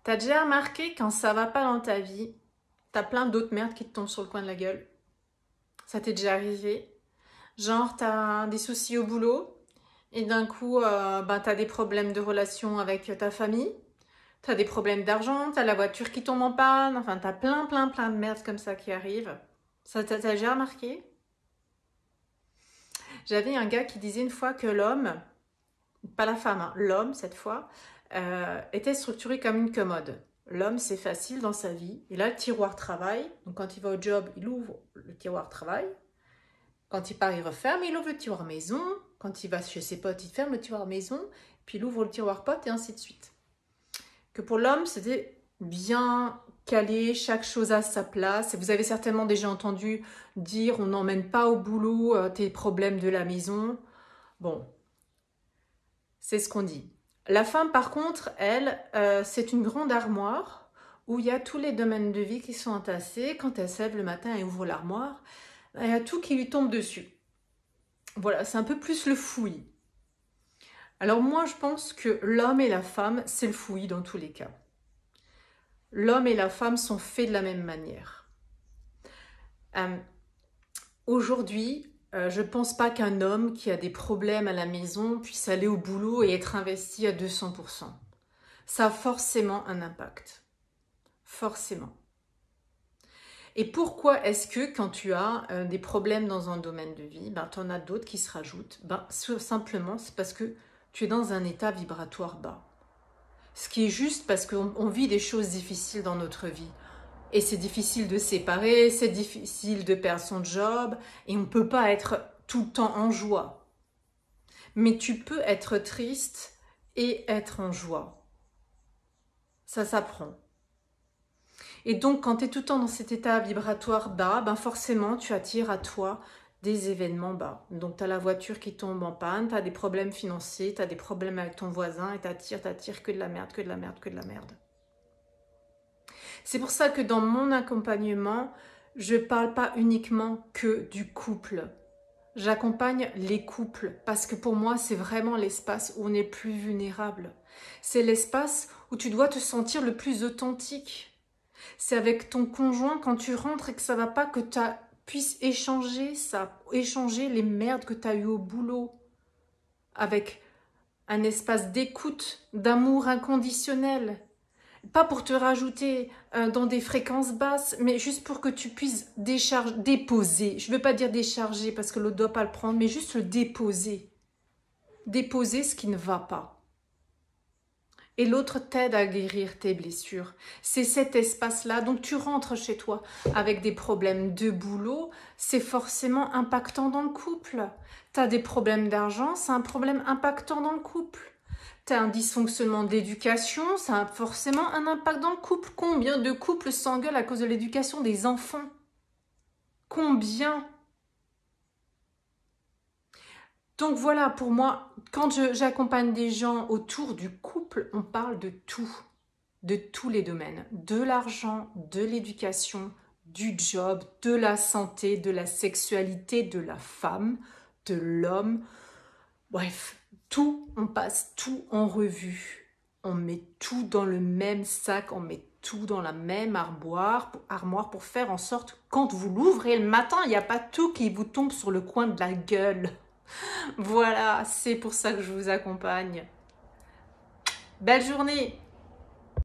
T'as déjà remarqué quand ça va pas dans ta vie, t'as plein d'autres merdes qui te tombent sur le coin de la gueule? Ça t'est déjà arrivé? Genre, t'as des soucis au boulot et d'un coup, t'as des problèmes de relation avec ta famille, t'as des problèmes d'argent, t'as la voiture qui tombe en panne, enfin, t'as plein de merdes comme ça qui arrivent. Ça t'as déjà remarqué? J'avais un gars qui disait une fois que l'homme, pas la femme, hein, l'homme cette fois, était structuré comme une commode. L'homme, c'est facile dans sa vie. Il a le tiroir travail. Donc quand il va au job, il ouvre le tiroir travail. Quand il part, il referme, il ouvre le tiroir maison. Quand il va chez ses potes, il ferme le tiroir maison. Puis il ouvre le tiroir pote et ainsi de suite. Que pour l'homme, c'était bien calé, chaque chose à sa place. Et vous avez certainement déjà entendu dire on n'emmène pas au boulot tes problèmes de la maison. Bon, c'est ce qu'on dit. La femme, par contre, elle, c'est une grande armoire où il y a tous les domaines de vie qui sont entassés. Quand elle se lève le matin et ouvre l'armoire, il y a tout qui lui tombe dessus. Voilà, c'est un peu plus le fouillis. Alors moi, je pense que l'homme et la femme, c'est le fouillis dans tous les cas. L'homme et la femme sont faits de la même manière. Aujourd'hui, je ne pense pas qu'un homme qui a des problèmes à la maison puisse aller au boulot et être investi à 200%. Ça a forcément un impact. Forcément. Et pourquoi est-ce que quand tu as des problèmes dans un domaine de vie, tu en as d'autres qui se rajoutent? Simplement, c'est parce que tu es dans un état vibratoire bas. Ce qui est juste parce qu'on vit des choses difficiles dans notre vie. Et c'est difficile de séparer, c'est difficile de perdre son job, et on ne peut pas être tout le temps en joie. Mais tu peux être triste et être en joie. Ça s'apprend. Et donc, quand tu es tout le temps dans cet état vibratoire bas, forcément, tu attires à toi des événements bas. Donc, tu as la voiture qui tombe en panne, tu as des problèmes financiers, tu as des problèmes avec ton voisin, et t'attires que de la merde, que de la merde, que de la merde. C'est pour ça que dans mon accompagnement, je ne parle pas uniquement que du couple. J'accompagne les couples parce que pour moi, c'est vraiment l'espace où on est plus vulnérable. C'est l'espace où tu dois te sentir le plus authentique. C'est avec ton conjoint quand tu rentres et que ça va pas que tu puisses échanger ça, échanger les merdes que tu as eues au boulot avec un espace d'écoute, d'amour inconditionnel. Pas pour te rajouter dans des fréquences basses, mais juste pour que tu puisses déposer. Je ne veux pas dire décharger parce que l'autre ne doit pas le prendre, mais juste le déposer. Déposer ce qui ne va pas. Et l'autre t'aide à guérir tes blessures. C'est cet espace-là. Donc tu rentres chez toi avec des problèmes de boulot, c'est forcément impactant dans le couple. Tu as des problèmes d'argent, c'est un problème impactant dans le couple. Tu as un dysfonctionnement d'éducation, ça a forcément un impact dans le couple. Combien de couples s'engueulent à cause de l'éducation des enfants? Combien? Donc voilà, pour moi, quand j'accompagne des gens autour du couple, on parle de tous les domaines. De l'argent, de l'éducation, du job, de la santé, de la sexualité, de la femme, de l'homme. Bref, tout, on passe tout en revue. On met tout dans le même sac, on met tout dans la même armoire pour faire en sorte que quand vous l'ouvrez le matin, il n'y a pas tout qui vous tombe sur le coin de la gueule. Voilà, c'est pour ça que je vous accompagne. Belle journée!